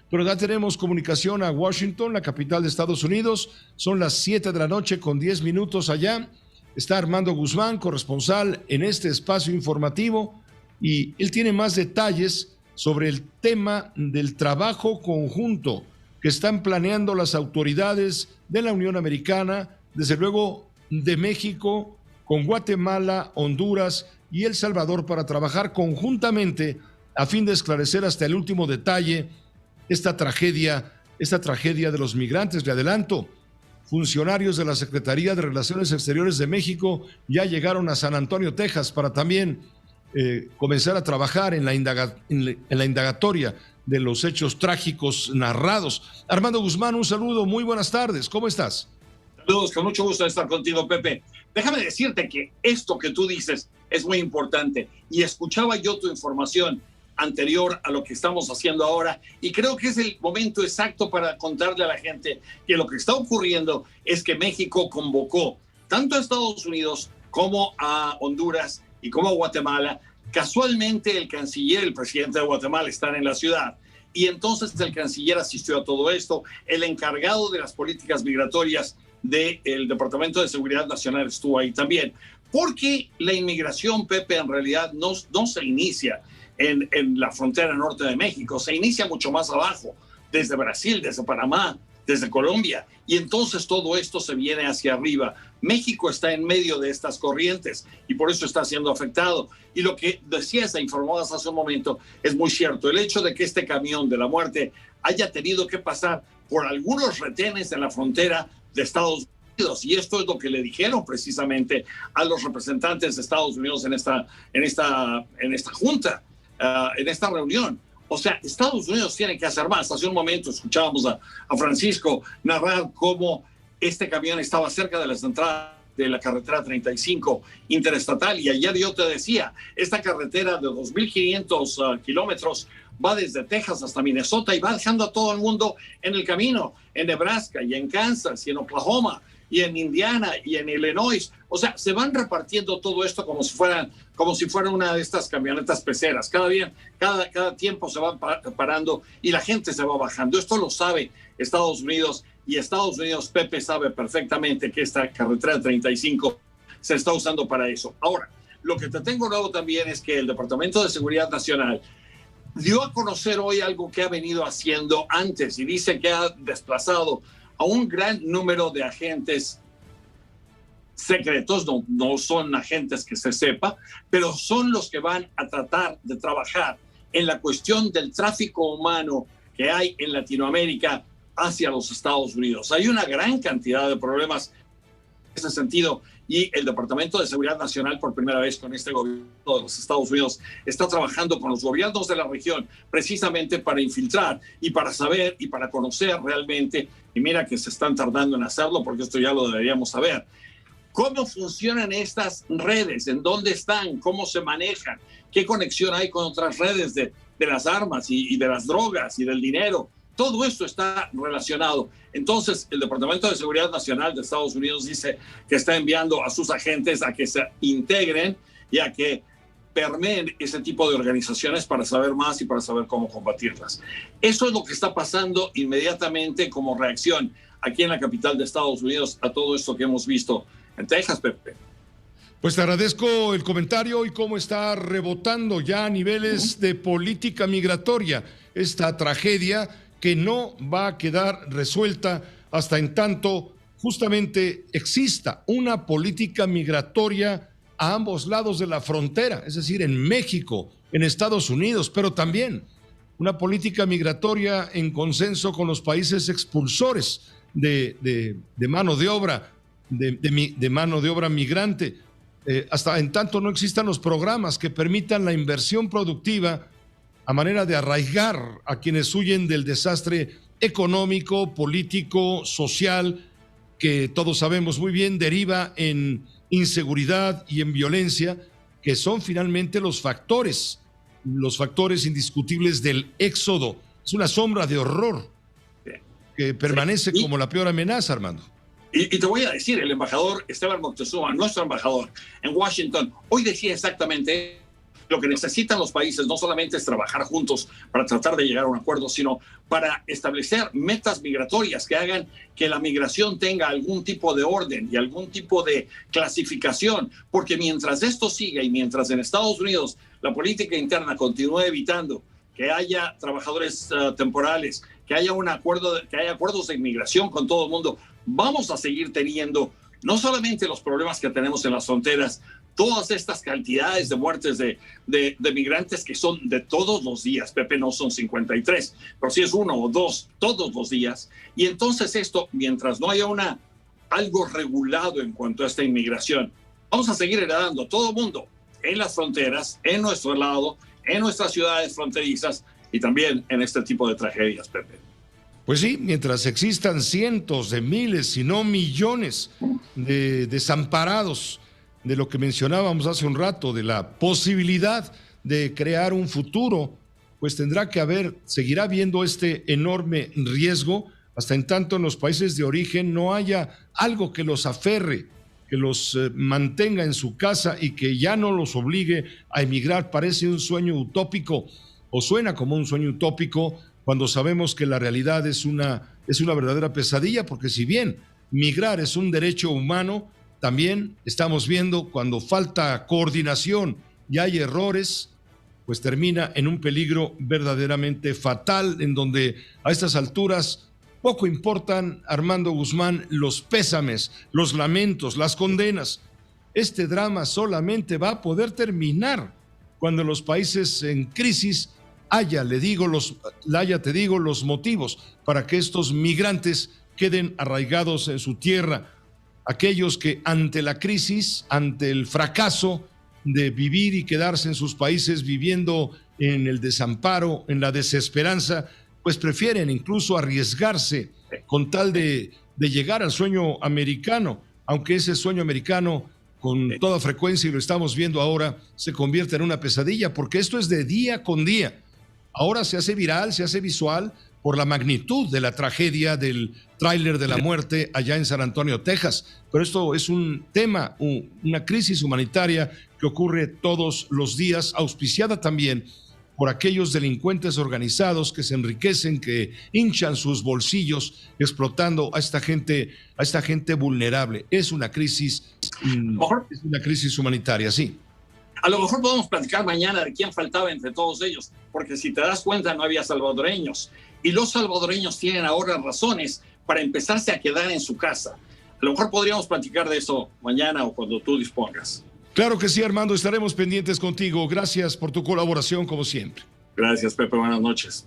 pero ya tenemos comunicación a Washington, la capital de Estados Unidos. Son las 7 de la noche con 10 minutos allá. Está Armando Guzmán, corresponsal en este espacio informativo, y él tiene más detalles sobre el tema del trabajo conjunto que están planeando las autoridades de la Unión Americana, desde luego de México, con Guatemala, Honduras y El Salvador, para trabajar conjuntamente a fin de esclarecer hasta el último detalle esta tragedia de los migrantes. Le adelanto, funcionarios de la Secretaría de Relaciones Exteriores de México ya llegaron a San Antonio, Texas, para también comenzar a trabajar en la indagatoria de los hechos trágicos narrados. Armando Guzmán, un saludo, muy buenas tardes, ¿cómo estás? Saludos, con mucho gusto de estar contigo, Pepe. Déjame decirte que esto que tú dices es muy importante, y escuchaba yo tu información anterior a lo que estamos haciendo ahora, y creo que es el momento exacto para contarle a la gente que lo que está ocurriendo es que México convocó tanto a Estados Unidos como a Honduras y como a Guatemala. Casualmente el canciller, el presidente de Guatemala, están en la ciudad, y entonces el canciller asistió a todo esto. El encargado de las políticas migratorias del Departamento de Seguridad Nacional estuvo ahí también, porque la inmigración, Pepe, en realidad no se inicia en la frontera norte de México, se inicia mucho más abajo, desde Brasil, desde Panamá, desde Colombia, y entonces todo esto se viene hacia arriba. México está en medio de estas corrientes y por eso está siendo afectado. Y lo que decías e informabas hace un momento es muy cierto. El hecho de que este camión de la muerte haya tenido que pasar por algunos retenes en la frontera de Estados Unidos, y esto es lo que le dijeron precisamente a los representantes de Estados Unidos en esta junta, en esta reunión. O sea, Estados Unidos tiene que hacer más. Hace un momento escuchábamos a Francisco narrar cómo este camión estaba cerca de las entradas de la carretera 35 interestatal, y ayer yo te decía, esta carretera de 2.500 kilómetros va desde Texas hasta Minnesota y va dejando a todo el mundo en el camino, en Nebraska y en Kansas y en Oklahoma y en Indiana y en Illinois. O sea, se van repartiendo todo esto como si fuera una de estas camionetas peceras. Cada tiempo se van parando y la gente se va bajando. Esto lo sabe Estados Unidos, y Estados Unidos, Pepe, sabe perfectamente que esta carretera 35 se está usando para eso. Ahora, lo que te tengo nuevo también es que el Departamento de Seguridad Nacional dio a conocer hoy algo que ha venido haciendo antes, y dice que ha desplazado a un gran número de agentes secretos. No son agentes que se sepa, pero son los que van a tratar de trabajar en la cuestión del tráfico humano que hay en Latinoamérica hacia los Estados Unidos. Hay una gran cantidad de problemas en ese sentido, y el Departamento de Seguridad Nacional, por primera vez con este gobierno de los Estados Unidos, está trabajando con los gobiernos de la región precisamente para infiltrar y para saber y para conocer realmente, y mira que se están tardando en hacerlo porque esto ya lo deberíamos saber, cómo funcionan estas redes, en dónde están, cómo se manejan, qué conexión hay con otras redes de las armas y de las drogas y del dinero. Todo esto está relacionado. Entonces, el Departamento de Seguridad Nacional de Estados Unidos dice que está enviando a sus agentes a que se integren y a que permeen ese tipo de organizaciones para saber más y para saber cómo combatirlas. Eso es lo que está pasando inmediatamente como reacción aquí en la capital de Estados Unidos a todo esto que hemos visto en Texas, Pepe. Pues te agradezco el comentario y cómo está rebotando ya a niveles de política migratoria esta tragedia, que no va a quedar resuelta hasta en tanto justamente exista una política migratoria a ambos lados de la frontera, es decir, en México, en Estados Unidos, pero también una política migratoria en consenso con los países expulsores de mano de obra, de mano de obra migrante, hasta en tanto no existan los programas que permitan la inversión productiva a manera de arraigar a quienes huyen del desastre económico, político, social, que todos sabemos muy bien deriva en inseguridad y en violencia, que son finalmente los factores indiscutibles del éxodo. Es una sombra de horror que permanece como la peor amenaza, Armando. Y te voy a decir, el embajador Esteban Moctezuma, nuestro embajador en Washington, hoy decía exactamente, Lo que necesitan los países no solamente es trabajar juntos para tratar de llegar a un acuerdo, sino para establecer metas migratorias que hagan que la migración tenga algún tipo de orden y algún tipo de clasificación, porque mientras esto siga y mientras en Estados Unidos la política interna continúe evitando que haya trabajadores temporales, que haya acuerdos de inmigración con todo el mundo, vamos a seguir teniendo no solamente los problemas que tenemos en las fronteras, todas estas cantidades de muertes de migrantes que son de todos los días. Pepe, no son 53, pero sí es 1 o 2 todos los días. Y entonces esto, mientras no haya algo regulado en cuanto a esta inmigración, vamos a seguir heredando a todo el mundo en las fronteras, en nuestro lado, en nuestras ciudades fronterizas y también en este tipo de tragedias, Pepe. Pues sí, mientras existan cientos de miles, si no millones de desamparados, de lo que mencionábamos hace un rato, de la posibilidad de crear un futuro, pues seguirá habiendo este enorme riesgo, hasta en tanto en los países de origen no haya algo que los aferre, que los mantenga en su casa y que ya no los obligue a emigrar. Parece un sueño utópico, o suena como un sueño utópico, cuando sabemos que la realidad es una verdadera pesadilla, porque si bien migrar es un derecho humano, también estamos viendo cuando falta coordinación y hay errores, pues termina en un peligro verdaderamente fatal, en donde a estas alturas poco importan, Armando Guzmán, los pésames, los lamentos, las condenas. Este drama solamente va a poder terminar cuando los países en crisis haya los motivos para que estos migrantes queden arraigados en su tierra. Aquellos que ante la crisis, ante el fracaso de vivir y quedarse en sus países viviendo en el desamparo, en la desesperanza, pues prefieren incluso arriesgarse con tal de llegar al sueño americano, aunque ese sueño americano con toda frecuencia, y lo estamos viendo ahora, se convierte en una pesadilla, porque esto es de día con día. Ahora se hace viral, se hace visual por la magnitud de la tragedia del tráiler de la muerte allá en San Antonio, Texas. Pero esto es un tema, una crisis humanitaria que ocurre todos los días, auspiciada también por aquellos delincuentes organizados que se enriquecen, que hinchan sus bolsillos explotando a esta gente vulnerable. Es una crisis humanitaria, sí. A lo mejor podemos platicar mañana de quién faltaba entre todos ellos, porque si te das cuenta no había salvadoreños. Y los salvadoreños tienen ahora razones para empezarse a quedar en su casa. A lo mejor podríamos platicar de eso mañana o cuando tú dispongas. Claro que sí, Armando, estaremos pendientes contigo. Gracias por tu colaboración, como siempre. Gracias, Pepe. Buenas noches.